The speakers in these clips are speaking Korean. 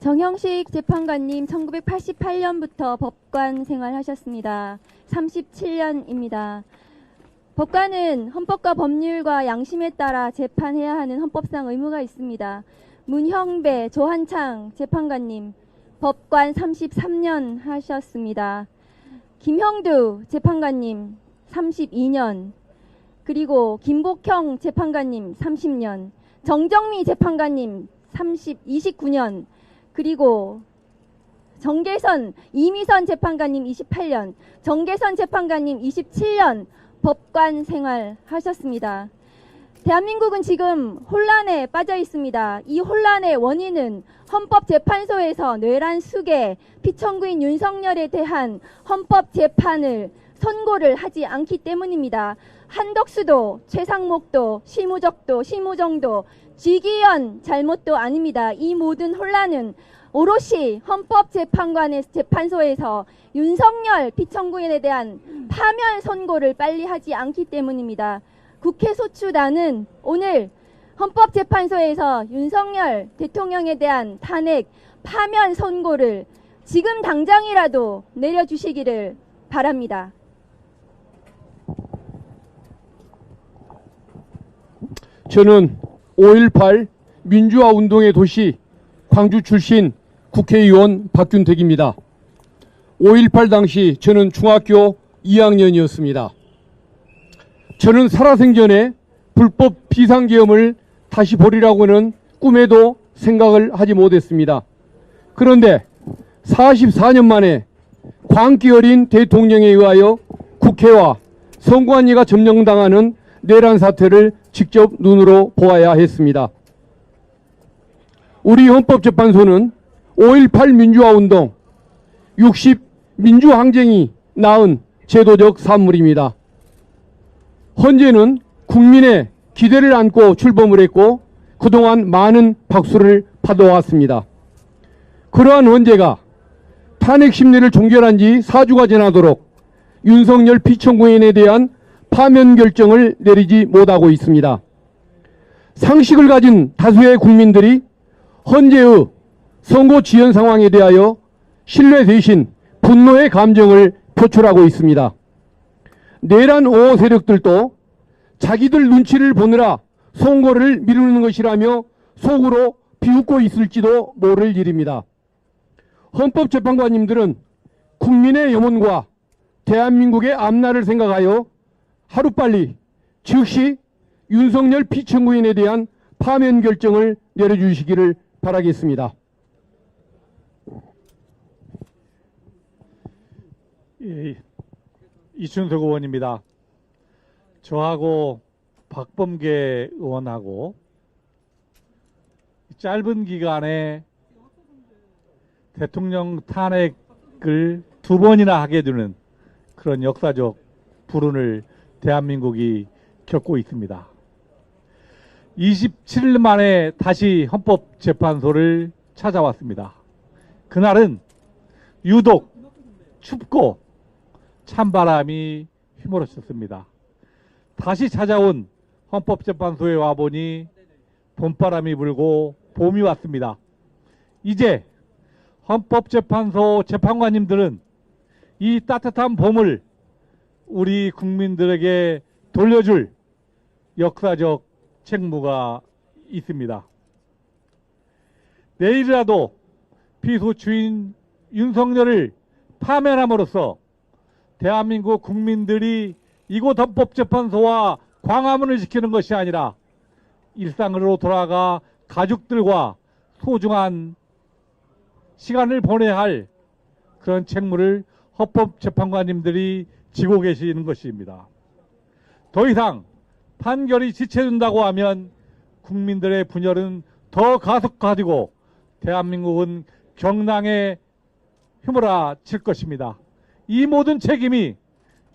정형식 재판관님 1988년부터 법관 생활하셨습니다. 37년입니다. 법관은 헌법과 법률과 양심에 따라 재판해야 하는 헌법상 의무가 있습니다. 문형배 조한창 재판관님 법관 33년 하셨습니다. 김형두 재판관님 32년, 그리고 김복형 재판관님 30년, 정정미 재판관님 29년, 그리고 정계선 이미선 재판관님 28년, 정계선 재판관님 27년 법관 생활하셨습니다. 대한민국은 지금 혼란에 빠져 있습니다. 이 혼란의 원인은 헌법재판소에서 뇌란 수계 피청구인 윤석열에 대한 헌법재판을 선고를 하지 않기 때문입니다. 한덕수도 최상목도 실무적도 실무정도 지기현 잘못도 아닙니다. 이 모든 혼란은 오롯이 헌법재판소에서 윤석열 피청구인에 대한 파면 선고를 빨리 하지 않기 때문입니다. 국회 소추단은 오늘 헌법재판소에서 윤석열 대통령에 대한 탄핵 파면 선고를 지금 당장이라도 내려주시기를 바랍니다. 저는 5.18 민주화 운동의 도시 광주 출신 국회의원 박균택입니다. 5.18 당시 저는 중학교 2학년이었습니다. 저는 살아생전에 불법 비상계엄을 다시 벌이라고는 꿈에도 생각을 하지 못했습니다. 그런데 44년 만에 광기 어린 대통령에 의하여 국회와 선관위가 점령당하는 내란 사태를 직접 눈으로 보아야 했습니다. 우리 헌법재판소는 5.18 민주화운동, 60 민주항쟁이 낳은 제도적 산물입니다. 헌재는 국민의 기대를 안고 출범을 했고 그동안 많은 박수를 받아왔습니다. 그러한 헌재가 탄핵 심리를 종결한 지 4주가 지나도록 윤석열 피청구인에 대한 파면 결정을 내리지 못하고 있습니다. 상식을 가진 다수의 국민들이 헌재의 선고 지연 상황에 대하여 신뢰 대신 분노의 감정을 표출하고 있습니다. 내란 5호 세력들도 자기들 눈치를 보느라 선고를 미루는 것이라며 속으로 비웃고 있을지도 모를 일입니다. 헌법재판관님들은 국민의 염원과 대한민국의 앞날을 생각하여 하루빨리 즉시 윤석열 피청구인에 대한 파면 결정을 내려주시기를 바라겠습니다. 예, 이춘석 의원입니다. 저하고 박범계 의원하고 짧은 기간에 대통령 탄핵을 2번이나 하게 되는 그런 역사적 불운을 대한민국이 겪고 있습니다. 27일 만에 다시 헌법재판소를 찾아왔습니다. 그날은 유독 춥고 찬바람이 휘몰아쳤습니다. 다시 찾아온 헌법재판소에 와보니 봄바람이 불고 봄이 왔습니다. 이제 헌법재판소 재판관님들은 이 따뜻한 봄을 우리 국민들에게 돌려줄 역사적 책무가 있습니다. 내일이라도 피소추인 윤석열을 파면함으로써 대한민국 국민들이 이곳 헌법재판소와 광화문을 지키는 것이 아니라 일상으로 돌아가 가족들과 소중한 시간을 보내야 할 그런 책무를 헌법재판관님들이 지고 계시는 것입니다. 더 이상 판결이 지체된다고 하면 국민들의 분열은 더 가속화되고 대한민국은 경랑에 휘몰아칠 것입니다. 이 모든 책임이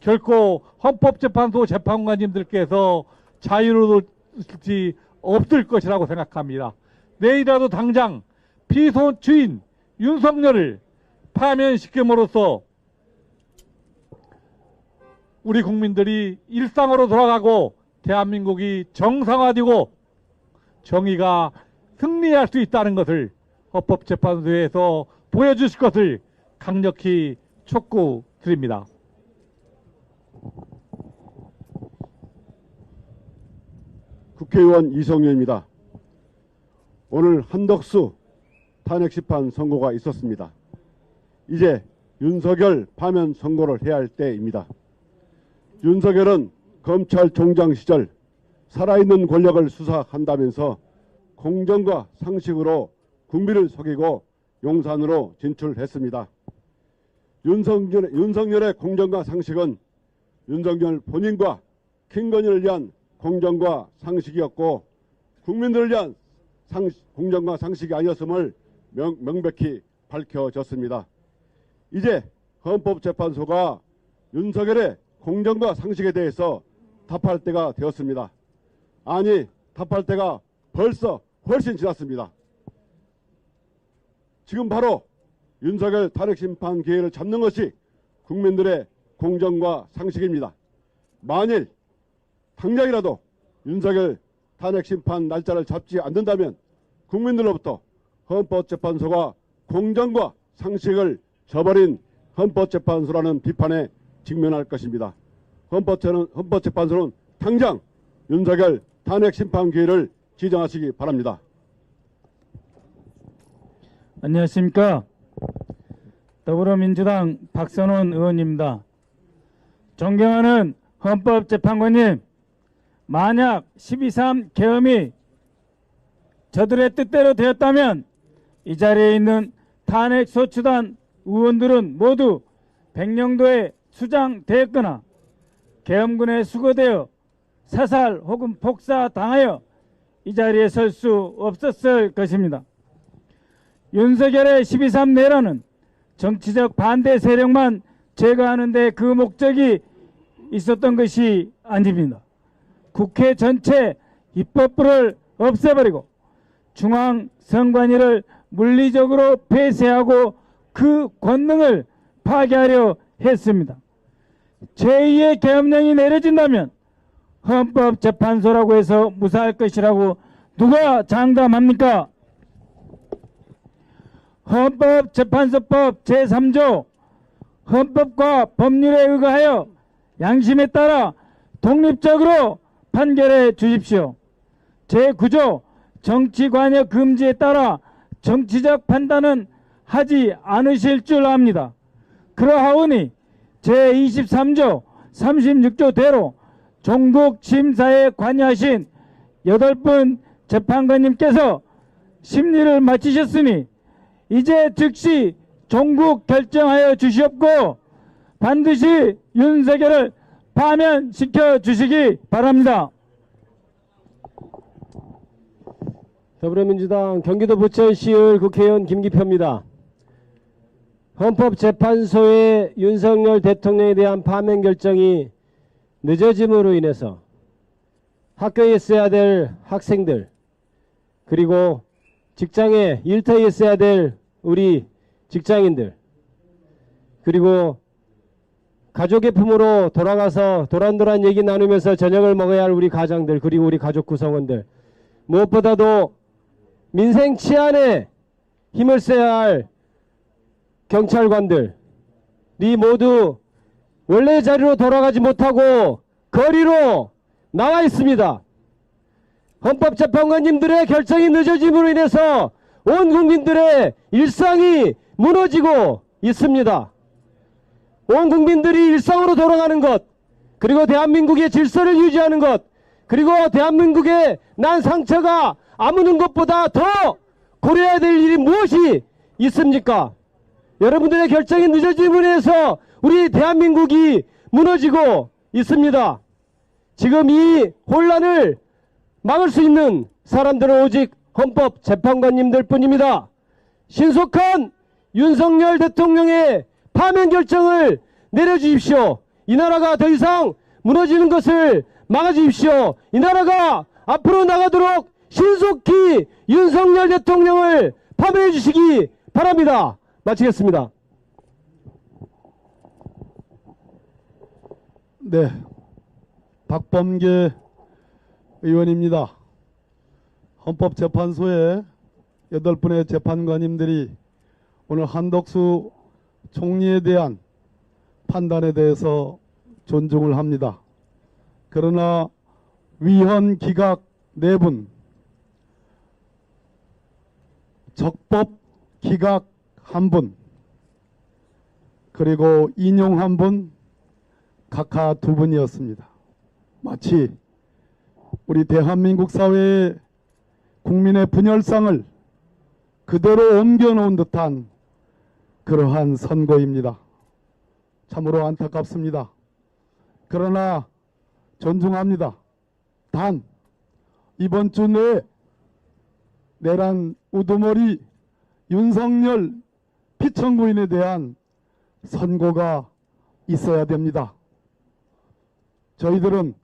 결코 헌법재판소 재판관님들께서 자유로울지 없을 것이라고 생각합니다. 내일이라도 당장 피소주인 윤석열을 파면시킴으로써 우리 국민들이 일상으로 돌아가고 대한민국이 정상화되고 정의가 승리할 수 있다는 것을 헌법재판소에서 보여주실 것을 강력히 촉구드립니다. 국회의원 이성윤입니다. 오늘 한덕수 탄핵심판 선고가 있었습니다. 이제 윤석열 파면 선고를 해야 할 때입니다. 윤석열은 검찰총장 시절 살아있는 권력을 수사한다면서 공정과 상식으로 국민을 속이고 용산으로 진출했습니다. 윤석열의 공정과 상식은 윤석열 본인과 김건희를 위한 공정과 상식이었고 국민들을 위한 공정과 상식이 아니었음을 명백히 밝혀졌습니다. 이제 헌법재판소가 윤석열의 공정과 상식에 대해서 답할 때가 되었습니다. 아니, 답할 때가 벌써 훨씬 지났습니다. 지금 바로 윤석열 탄핵심판 기회를 잡는 것이 국민들의 공정과 상식입니다. 만일 당장이라도 윤석열 탄핵심판 날짜를 잡지 않는다면 국민들로부터 헌법재판소가 공정과 상식을 저버린 헌법재판소라는 비판에 직면할 것입니다. 헌법재판소는 당장 윤석열 탄핵심판 기회를 지정하시기 바랍니다. 안녕하십니까. 더불어민주당 박선원 의원입니다. 존경하는 헌법재판관님, 만약 12.3 계엄이 저들의 뜻대로 되었다면 이 자리에 있는 탄핵소추단 의원들은 모두 백령도에 수장되었거나 계엄군에 수거되어 사살 혹은 폭사당하여 이 자리에 설 수 없었을 것입니다. 윤석열의 12.3 내란은 정치적 반대 세력만 제거하는 데 그 목적이 있었던 것이 아닙니다. 국회 전체 입법부를 없애버리고 중앙선관위를 물리적으로 폐쇄하고 그 권능을 파괴하려 했습니다. 제2의 계엄령이 내려진다면 헌법재판소라고 해서 무사할 것이라고 누가 장담합니까? 헌법재판소법 제3조 헌법과 법률에 의거하여 양심에 따라 독립적으로 판결해 주십시오. 제9조 정치관여 금지에 따라 정치적 판단은 하지 않으실 줄 압니다. 그러하오니 제23조 36조대로 종국 심사에 관여하신 8분 재판관님께서 심리를 마치셨으니 이제 즉시 종국 결정하여 주시옵고 반드시 윤석열을 파면시켜 주시기 바랍니다. 더불어민주당 경기도 부천시의회 국회의원 김기표입니다. 헌법재판소의 윤석열 대통령에 대한 파면 결정이 늦어짐으로 인해서 학교에 있어야 될 학생들, 그리고 직장에 일터에 있어야 될 우리 직장인들, 그리고 가족의 품으로 돌아가서 도란도란 얘기 나누면서 저녁을 먹어야 할 우리 가장들, 그리고 우리 가족 구성원들, 무엇보다도 민생 치안에 힘을 써야 할 경찰관들이 모두 원래 자리로 돌아가지 못하고 거리로 나와 있습니다. 헌법재판관님들의 결정이 늦어짐으로 인해서 온 국민들의 일상이 무너지고 있습니다. 온 국민들이 일상으로 돌아가는 것, 그리고 대한민국의 질서를 유지하는 것, 그리고 대한민국의 난 상처가 아무는 것보다 더 고려해야 될 일이 무엇이 있습니까? 여러분들의 결정이 늦어짐으로 인해서 우리 대한민국이 무너지고 있습니다. 지금 이 혼란을 막을 수 있는 사람들은 오직 헌법재판관님들 뿐입니다. 신속한 윤석열 대통령의 파면 결정을 내려주십시오. 이 나라가 더 이상 무너지는 것을 막아주십시오. 이 나라가 앞으로 나가도록 신속히 윤석열 대통령을 파면해 주시기 바랍니다. 마치겠습니다. 네, 박범계 의원입니다. 헌법재판소의 8분의 재판관님들이 오늘 한덕수 총리에 대한 판단에 대해서 존중을 합니다. 그러나 위헌 기각 4분, 적법 기각 1분, 그리고 인용 1분, 각하 2분이었습니다. 마치 우리 대한민국 사회의 국민의 분열상을 그대로 옮겨놓은 듯한 그러한 선거입니다. 참으로 안타깝습니다. 그러나 존중합니다. 단 이번 주 내에 내란 우두머리 윤석열 피청구인에 대한 선고가 있어야 됩니다. 저희들은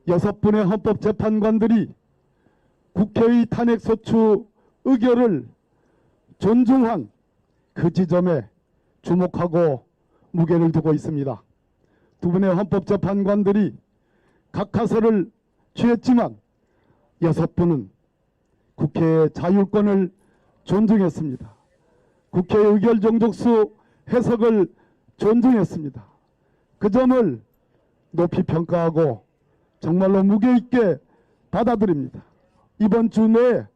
6분의 헌법재판관들이 국회의 탄핵소추 의결을 존중한 그 지점에 주목하고 무게를 두고 있습니다. 2분의 헌법재판관들이 각하서를 취했지만 6분은 국회의 자율권을 존중했습니다. 국회의 의결 정족수 해석을 존중했습니다. 그 점을 높이 평가하고 정말로 무게 있게 받아들입니다. 이번 주 내에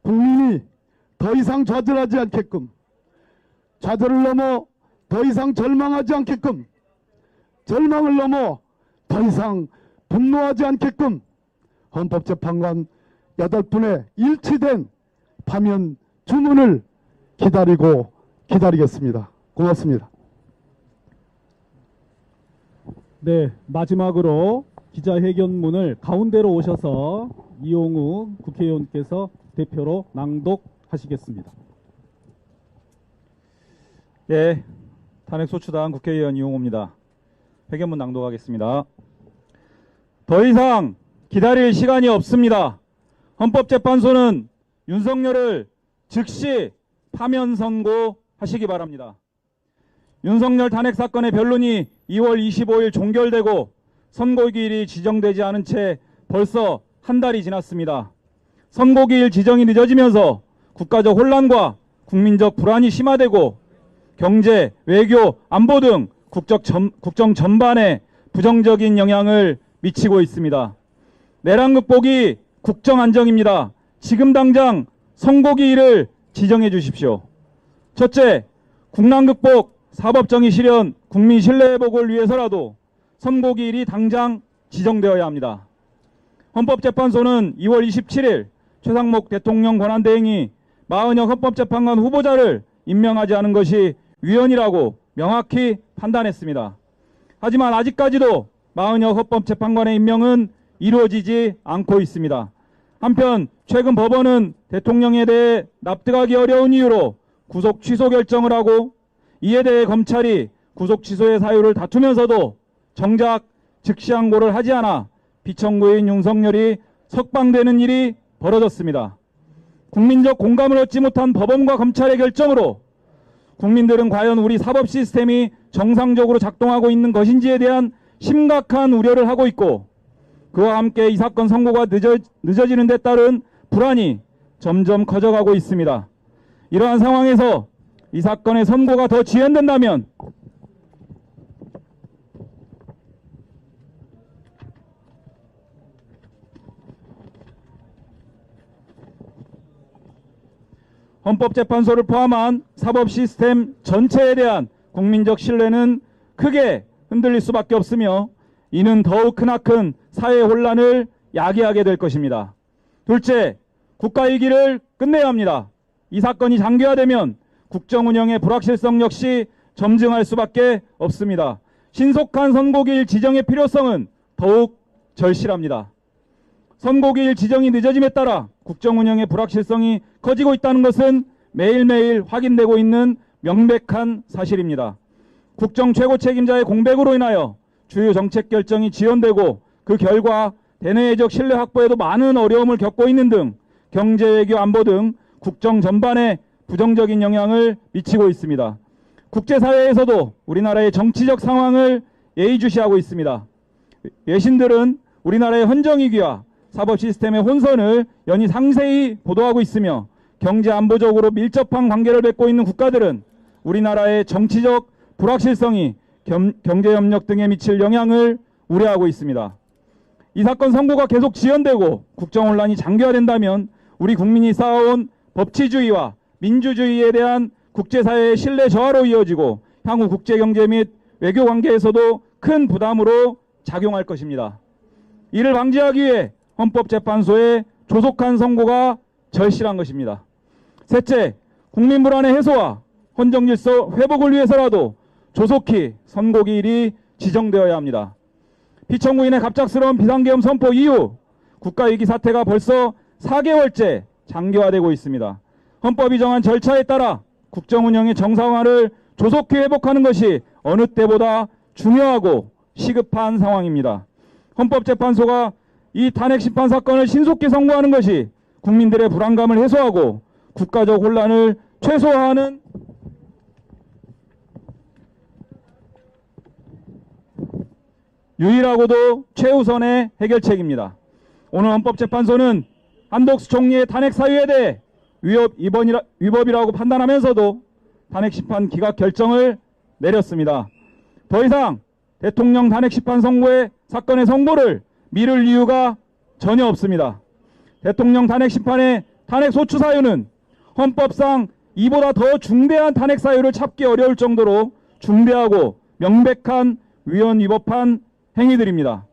국민이 더 이상 좌절하지 않게끔, 좌절을 넘어 더 이상 절망하지 않게끔, 절망을 넘어 더 이상 분노하지 않게끔 헌법재판관 8분의 일치된 파면 주문을 기다리겠습니다. 고맙습니다. 네, 마지막으로 기자회견문을 가운데로 오셔서 이용우 국회의원께서 대표로 낭독하시겠습니다. 예, 탄핵소추당 국회의원 이용호입니다. 회견문 낭독하겠습니다. 더 이상 기다릴 시간이 없습니다. 헌법재판소는 윤석열을 즉시 파면 선고하시기 바랍니다. 윤석열 탄핵 사건의 변론이 2월 25일 종결되고 선고기일이 지정되지 않은 채 벌써 한 달이 지났습니다. 선고기일 지정이 늦어지면서 국가적 혼란과 국민적 불안이 심화되고 경제, 외교, 안보 등 국정 전반에 부정적인 영향을 미치고 있습니다. 내란 극복이 국정 안정입니다. 지금 당장 선고기일을 지정해 주십시오. 첫째, 국난 극복, 사법정의 실현, 국민 신뢰 회복을 위해서라도 선고기일이 당장 지정되어야 합니다. 헌법재판소는 2월 27일 최상목 대통령 권한대행이 마은혁 헌법재판관 후보자를 임명하지 않은 것이 위헌이라고 명확히 판단했습니다. 하지만 아직까지도 마은혁 헌법재판관의 임명은 이루어지지 않고 있습니다. 한편 최근 법원은 대통령에 대해 납득하기 어려운 이유로 구속 취소 결정을 하고 이에 대해 검찰이 구속 취소의 사유를 다투면서도 정작 즉시항고를 하지 않아 피청구인 윤석열이 석방되는 일이 벌어졌습니다. 국민적 공감을 얻지 못한 법원과 검찰의 결정으로 국민들은 과연 우리 사법 시스템이 정상적으로 작동하고 있는 것인지에 대한 심각한 우려를 하고 있고, 그와 함께 이 사건 선고가 늦어지는 데 따른 불안이 점점 커져가고 있습니다. 이러한 상황에서 이 사건의 선고가 더 지연된다면 헌법재판소를 포함한 사법 시스템 전체에 대한 국민적 신뢰는 크게 흔들릴 수밖에 없으며 이는 더욱 크나큰 사회 혼란을 야기하게 될 것입니다. 둘째, 국가 위기를 끝내야 합니다. 이 사건이 장기화되면 국정 운영의 불확실성 역시 점증할 수밖에 없습니다. 신속한 선고기일 지정의 필요성은 더욱 절실합니다. 선고기일 지정이 늦어짐에 따라 국정 운영의 불확실성이 커지고 있다는 것은 매일매일 확인되고 있는 명백한 사실입니다. 국정 최고 책임자의 공백으로 인하여 주요 정책 결정이 지연되고 그 결과 대내외적 신뢰 확보에도 많은 어려움을 겪고 있는 등 경제, 외교, 안보 등 국정 전반에 부정적인 영향을 미치고 있습니다. 국제사회에서도 우리나라의 정치적 상황을 예의주시하고 있습니다. 외신들은 우리나라의 헌정위기와 사법 시스템의 혼선을 연이 상세히 보도하고 있으며 경제 안보적으로 밀접한 관계를 맺고 있는 국가들은 우리나라의 정치적 불확실성이 경제협력 등에 미칠 영향을 우려하고 있습니다. 이 사건 선고가 계속 지연되고 국정혼란이 장기화된다면 우리 국민이 쌓아온 법치주의와 민주주의에 대한 국제사회의 신뢰 저하로 이어지고 향후 국제경제 및 외교관계에서도 큰 부담으로 작용할 것입니다. 이를 방지하기 위해 헌법재판소의 조속한 선고가 절실한 것입니다. 셋째, 국민 불안의 해소와 헌정질서 회복을 위해서라도 조속히 선고기일이 지정되어야 합니다. 피청구인의 갑작스러운 비상계엄 선포 이후 국가위기 사태가 벌써 4개월째 장기화되고 있습니다. 헌법이 정한 절차에 따라 국정운영의 정상화를 조속히 회복하는 것이 어느 때보다 중요하고 시급한 상황입니다. 헌법재판소가 이 탄핵심판 사건을 신속히 선고하는 것이 국민들의 불안감을 해소하고 국가적 혼란을 최소화하는 유일하고도 최우선의 해결책입니다. 오늘 헌법재판소는 한덕수 총리의 탄핵 사유에 대해 위법이라고 판단하면서도 탄핵심판 기각 결정을 내렸습니다. 더 이상 대통령 탄핵심판 사건의 선고를 미룰 이유가 전혀 없습니다. 대통령 탄핵심판의 탄핵 소추 사유는 헌법상 이보다 더 중대한 탄핵 사유를 찾기 어려울 정도로 중대하고 명백한 위헌 위법한 행위들입니다.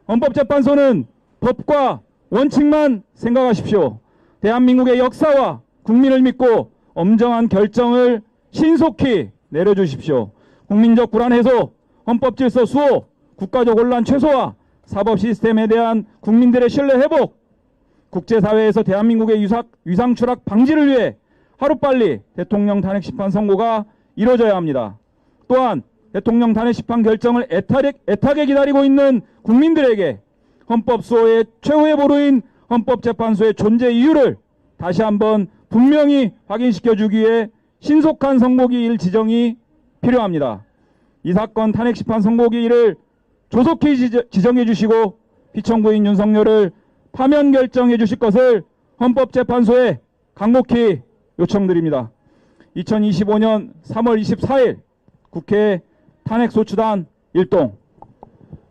헌법재판소는 법과 원칙만 생각하십시오. 대한민국의 역사와 국민을 믿고 엄정한 결정을 신속히 내려주십시오. 국민적 불안 해소, 헌법 질서 수호, 국가적 혼란 최소화, 사법 시스템에 대한 국민들의 신뢰 회복, 국제사회에서 대한민국의 위상 추락 방지를 위해 하루빨리 대통령 탄핵심판 선고가 이루어져야 합니다. 또한 대통령 탄핵심판 결정을 애타게 기다리고 있는 국민들에게 헌법 수호의 최후의 보루인 헌법재판소의 존재 이유를 다시 한번 분명히 확인시켜주기 위해 신속한 선고기일 지정이 필요합니다. 이 사건 탄핵심판 선고기일을 조속히 지정해 주시고 피청구인 윤석열을 파면 결정해 주실 것을 헌법재판소에 간곡히 요청드립니다. 2025년 3월 24일 국회 탄핵소추단 일동.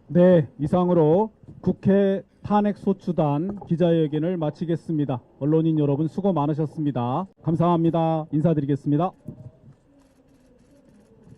네, 이상으로 국회 탄핵소추단 기자회견을 마치겠습니다. 언론인 여러분 수고 많으셨습니다. 감사합니다. 인사드리겠습니다.